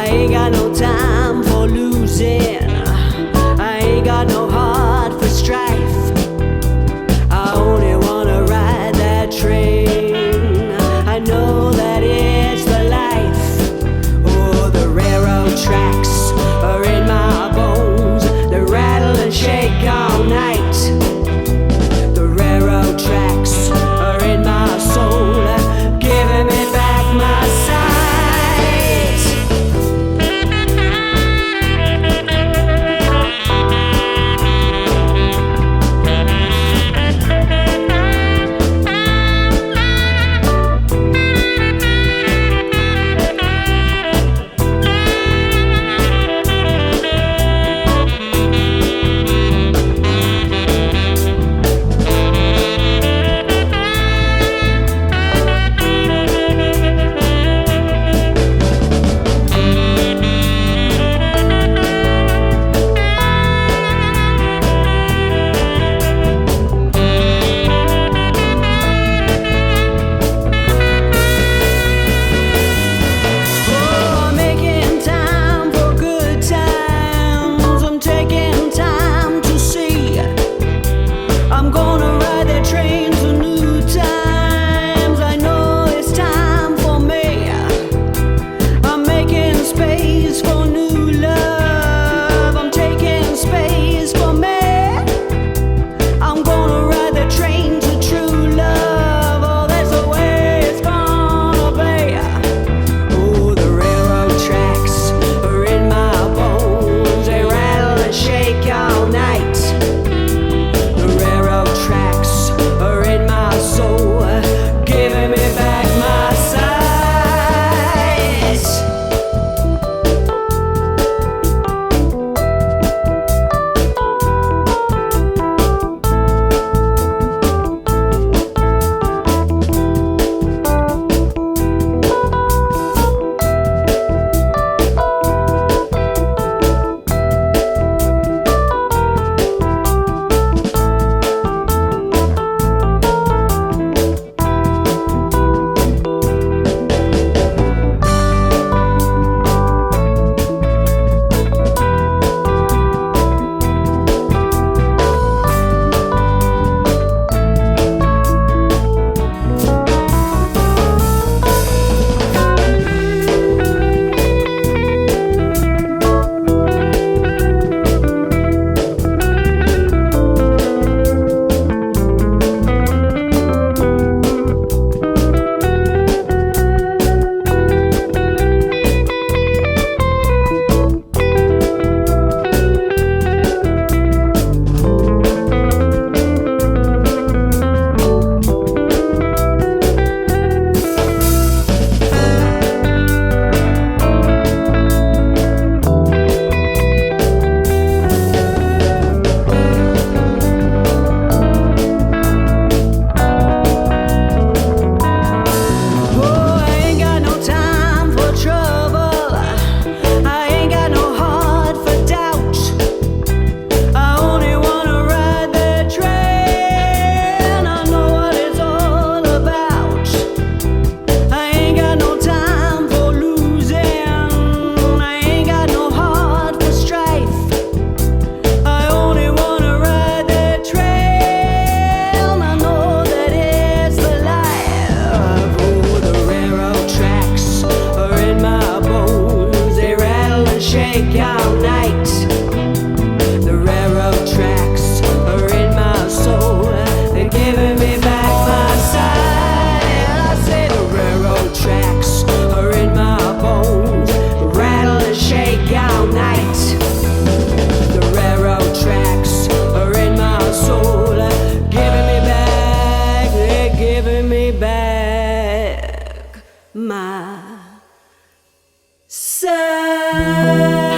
ain't got no time for losing. I ain't got no heart for strife. I only wanna ride that train. I know that it's the life. Oh, the railroad tracks are in my bones. They rattle and shake all night. The railroad tracks are in my soul, giving me back my sight. My side.